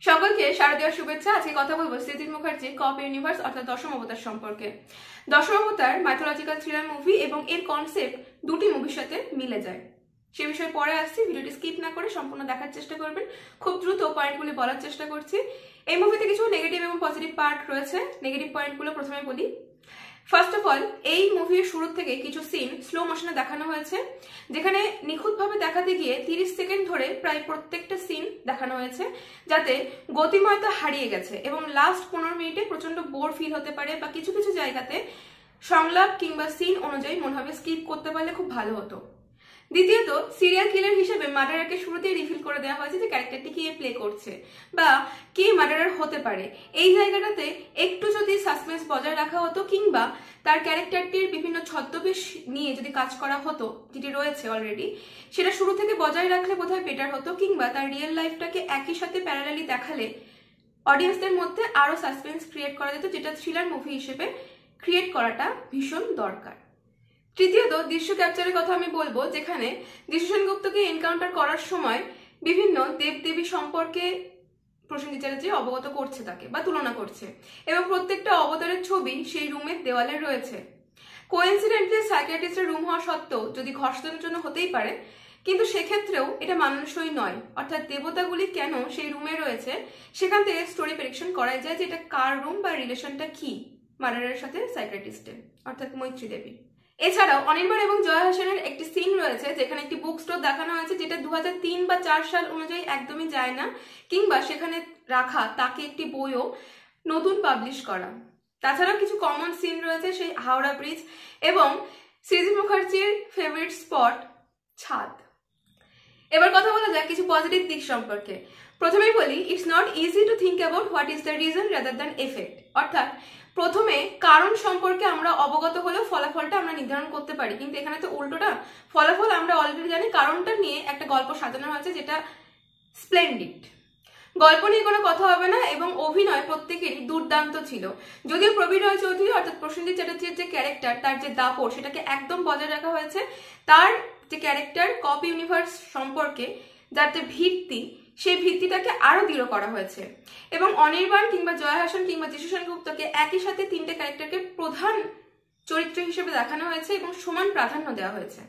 সকলকে শারদীয় শুভেচ্ছা। আজকে কথা বলবো সৃজিত মুখার্জির কপ ইউনিভার্স অর্থাৎ দশম অবতার সম্পর্কে। দশম অবতার মাইথোলজিক্যাল থ্রিলার মুভি এবং এর কনসেপ্ট দুটি মুভির সাথে মিলে যায়। সে বিষয়ে পরে আসছি, ভিডিওটি স্কিপ না করে সম্পূর্ণ দেখার চেষ্টা করবেন। খুব দ্রুত পয়েন্টগুলি বলার চেষ্টা করছি। এই মুভিতে কিছু নেগেটিভ এবং পজিটিভ পার্ট রয়েছে। নেগেটিভ পয়েন্টগুলো প্রথমে বলি। ফার্স্ট অফ অল, এই মুভির শুরু থেকে কিছু সিন স্লো মোশনে দেখানো হয়েছে, যেখানে নিখুঁতভাবে দেখাতে গিয়ে 30 সেকেন্ড ধরে প্রায় প্রত্যেকটা সিন দেখানো হয়েছে, যাতে গতিময়তা হারিয়ে গেছে এবং লাস্ট 15 মিনিটে প্রচন্ড বোর ফিল হতে পারে বা কিছু কিছু জায়গাতে সংলাপ কিংবা সিন অনুযায়ী মনে হবে স্কিপ করতে পারলে খুব ভালো হতো। দ্বিতীয়ত, সিরিয়াল কিলার হিসেবে মার্ডারারকে শুরুতেই রিভিল করে দেওয়া হয়েছে যে ক্যারেক্টারটি কে প্লে করছে বা কে মার্ডারার হতে পারে। এই জায়গাটাতে একটু যদি সাসপেন্স বজায় রাখা হতো কিংবা তার ক্যারেক্টারটির বিভিন্ন ছদ্মবেশ নিয়ে যদি কাজ করা হতো, যেটি রয়েছে অলরেডি, সেটা শুরু থেকে বজায় রাখলে বোধহয় বেটার হতো, কিংবা তার রিয়েল লাইফটাকে একই সাথে প্যারালালি দেখালে অডিয়েন্সদের মধ্যে আরো সাসপেন্স ক্রিয়েট করা যেত, যেটা থ্রিলার মুভি হিসেবে ক্রিয়েট করাটা ভীষণ দরকার। তৃতীয়ত, দৃশ্য ক্যাপচারের কথা আমি বলবো, যেখানে যিশু সেনগুপ্তকে এনকাউন্টার করার সময় বিভিন্ন দেবদেবী সম্পর্কে প্রসেনজিৎ চ্যাটার্জি অবগত করছে তাকে বা তুলনা করছে, এবং প্রত্যেকটা অবতারের ছবি সেই রুমের দেওয়ালে রয়েছে। কোইন্সিডেন্টলি সাইকিয়াট্রিস্টের রুম হওয়া সত্ত্বেও যদি ঘর্ষণের জন্য হতেই পারে, কিন্তু সেক্ষেত্রেও এটা মানানসই নয়। অর্থাৎ দেবতাগুলি কেন সেই রুমে রয়েছে সেখান থেকে স্টোরি প্রেডিকশন করা যায় যে এটা কার রুম বা রিলেশনটা কি মার্ডারের সাথে সাইকিয়াট্রিস্টের, অর্থাৎ মৈত্রী দেবী। এছাড়াও অনির্বাণ এবং জয়া হাসানের একটি সিন রয়েছে যেখানে একটি বুক স্টোর দেখানো হয়েছে, যেটা 2003 বা 4 সাল অনুযায়ী একদমই যায় না, কিংবা সেখানে রাখা তাকে একটি বইও নতুন পাবলিশ করা। তাছাড়াও কিছু কমন সিন রয়েছে, সেই হাওড়া ব্রিজ এবং সৃজিত মুখার্জির ফেভারিট স্পট ছাদ। এবার কথা বলা যাক কিছু পজিটিভ দিক সম্পর্কে। প্রথমেই বলি, it's not easy to think about what is the reason rather than effect. অর্থাৎ প্রথমে কারণ সম্পর্কে আমরা অবগত হলেও ফলাফলটা আমরা নির্ধারণ করতে পারি, কিন্তু এখানে তো উল্টোটা। ফলাফল আমরা অলরেডি জানি, কারণটা নিয়ে একটা গল্প সাজানো হয়েছে যেটা স্প্লেন্ডিড। গল্প নিয়ে কোনো কথা হবে না এবং অভিনয় প্রত্যেকেরই দুর্দান্ত ছিল। যদিও প্রবীণ রয় চৌধুরী অর্থাৎ প্রসেনজিৎ চ্যাটার্জির যে ক্যারেক্টার, তার যে দাপট, সেটাকে একদম বজায় রাখা হয়েছে। তার যে ক্যারেক্টার কপ ইউনিভার্স সম্পর্কে যার যে ভিত্তি, সেই ভিত্তিটাকে আরো দৃঢ় করা হয়েছে। এবং অনির্বাণ কিংবা জয়া হাসান কিংবা যিশু সেনগুপ্তকে একই সাথে তিনটে ক্যারেক্টারকে প্রধান চরিত্র হিসেবে দেখানো হয়েছে এবং সমান প্রাধান্য দেওয়া হয়েছে।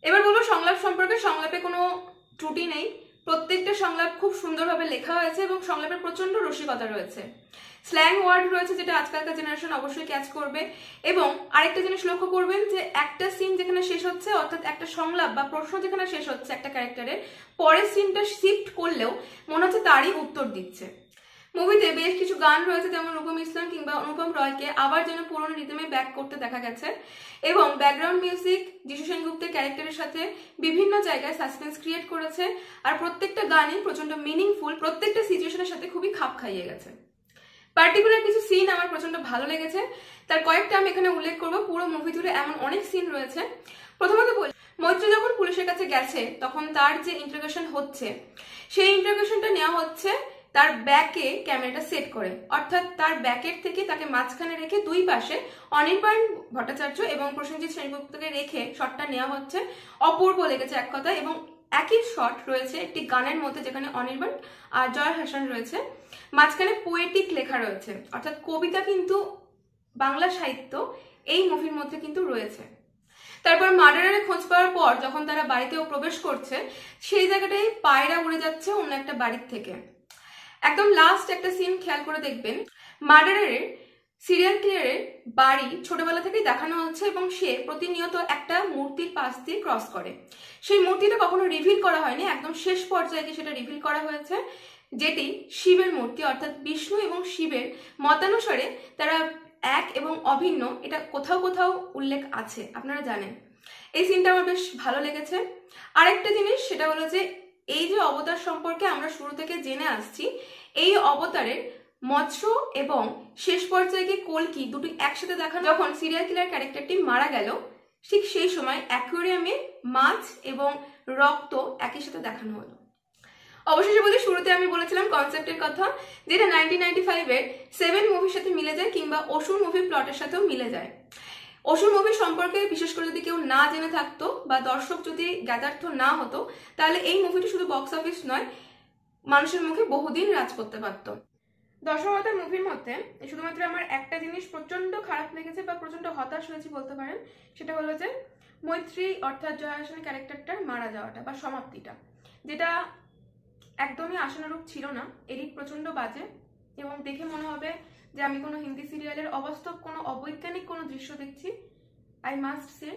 এবার বলবো সংলাপ সম্পর্কে। সংলাপে কোনো ত্রুটি নেই, প্রত্যেকটা সংলাপ খুব সুন্দরভাবে লেখা হয়েছে এবং সংলাপের প্রচন্ড রসিকতা রয়েছে। স্ল্যাং ওয়ার্ড রয়েছে যেটা আজকালকার জেনারেশন অবশ্যই ক্যাচ করবে। এবং আরেকটা জিনিস লক্ষ্য করবেন যে একটা সিন যেখানে শেষ হচ্ছে, অর্থাৎ একটা সংলাপ বা প্রশ্ন যেখানে শেষ হচ্ছে একটা ক্যারেক্টারের, পরের সিনটা শিফট করলেও মনে হচ্ছে তারই উত্তর দিচ্ছে। মুভিতে বেশ কিছু গান রয়েছে, যেমন রূপম ইসলাম কিংবা অনুপম রয়কে আবার যেন পুরোনো রিদমে ব্যাক করতে দেখা গেছে। এবং ব্যাকগ্রাউন্ড মিউজিক যিশু সেনগুপ্তের ক্যারেক্টারের সাথে বিভিন্ন জায়গায় সাসপেন্স ক্রিয়েট করেছে। আর প্রত্যেকটা গানই প্রচন্ড মিনিংফুল, প্রত্যেকটা সিচুয়েশনের সাথে খুবই খাপ খাইয়ে গেছে। পার্টিকুলার কিছু সিন আমার প্রচন্ড ভালো লেগেছে, তার কয়েকটা আমি এখানে উল্লেখ করবো। পুরো মুভি জুড়ে এমন অনেক সিন রয়েছে। প্রথমত বলি, মৈত্রী যখন পুলিশের কাছে গেছে তখন তার যে ইন্টারোগেশন হচ্ছে, সেই ইন্টারোগেশনটা নেওয়া হচ্ছে তার ব্যাকে ক্যামেরাটা সেট করে, অর্থাৎ তার ব্যাকের থেকে তাকে মাঝখানে রেখে দুই পাশে অনির্বাণ ভট্টাচার্য এবং প্রসেনজিৎ সেনগুপ্তকে রেখে শটটা নেওয়া হচ্ছে। অপূর্ব লেগেছে এক কথা। এবং একই শট রয়েছে একটি গানের মধ্যে, যেখানে অনির্বাণ আর জয়া হাসান রয়েছে, মাঝখানে পোয়েটিক লেখা রয়েছে, অর্থাৎ কবিতা কিন্তু বাংলা সাহিত্য এই মুভির মধ্যে কিন্তু রয়েছে। তারপর মার্ডারের খোঁজ পাওয়ার পর যখন তারা বাড়িতেও প্রবেশ করছে, সেই জায়গাটায় পায়রা উড়ে যাচ্ছে অন্য একটা বাড়ির থেকে। একদম লাস্ট একটা সিন খেয়াল করে দেখবেন, মার্ডারের সিরিয়াল কিলারের বাড়ি ছোটবেলা থেকেই দেখানো হচ্ছে এবং সে প্রতিনিয়ত একটা মূর্তির পাশ দিয়ে ক্রস করে। সেই মূর্তিটা কখনো রিভিল করা হয়নি, একদম শেষ পর্যায়ে গিয়ে সেটা রিভিল করা হয়েছে, যেটি শিবের মূর্তি। অর্থাৎ বিষ্ণু এবং শিবের মতানুসারে তারা এক এবং অভিন্ন, এটা কোথাও কোথাও উল্লেখ আছে, আপনারা জানেন। এই সিনটা আমার বেশ ভালো লেগেছে। আরেকটা জিনিস সেটা হলো যে এই যে অবতার সম্পর্কে আমরা শুরু থেকে জেনে আসছি, এই অবতারের মৎস্য এবং শেষ পর্যায়ে গিয়ে কল্কি দুটি একসাথে দেখা, যখন সিরিয়াল কিলার ক্যারেক্টারটি মারা গেল, ঠিক সেই সময় অ্যাকুয়ারিয়ামে মাছ এবং রক্ত একই সাথে দেখানো হলো। অবশেষে বলি, শুরুতে আমি বলেছিলাম কনসেপ্টের কথা, যেটা 1995-এর 7 মুভির সাথে মিলে যায় কিংবা অসুর মুভির প্লটের সাথেও মিলে যায়। অসুর মুভি সম্পর্কে বিশেষ করে যদি কেউ না জেনে থাকতো বা দর্শক যদি জ্ঞাতার্থ না হতো, তাহলে এই মুভিটি শুধু বক্স অফিস নয়, মানুষের মুখে বহুদিন রাজ করতে পারত। দশমবতার মুভির মধ্যে শুধুমাত্র আমার একটা জিনিস প্রচন্ড খারাপ লেগেছে বা প্রচন্ড হতাশ হয়েছি বলতে পারেন, সেটা হলো যে মৈত্রী অর্থাৎ জয়া হাসানের ক্যারেক্টারটার মারা যাওয়াটা বা সমাপ্তিটা, যেটা একদমই আশানুরূপ ছিল না। এডিট প্রচন্ড বাজে এবং দেখে মনে হবে যে আমি কোনো হিন্দি সিরিয়ালের অবাস্তব কোনো অবৈজ্ঞানিক কোনো দৃশ্য দেখছি। আই মাস্ট সে,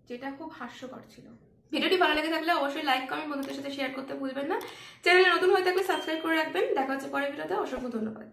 যেটা খুব হাস্যকর ছিল। ভিডিওটি ভালো লেগে থাকলে অবশ্যই লাইক কমেন্ট বন্ধুদের সাথে শেয়ার করতে ভুলবেন না। চ্যানেলে নতুন হয়ে থাকলে সাবস্ক্রাইব করে রাখবেন। দেখা হচ্ছে পরের ভিডিওতে। অসংখ্য ধন্যবাদ।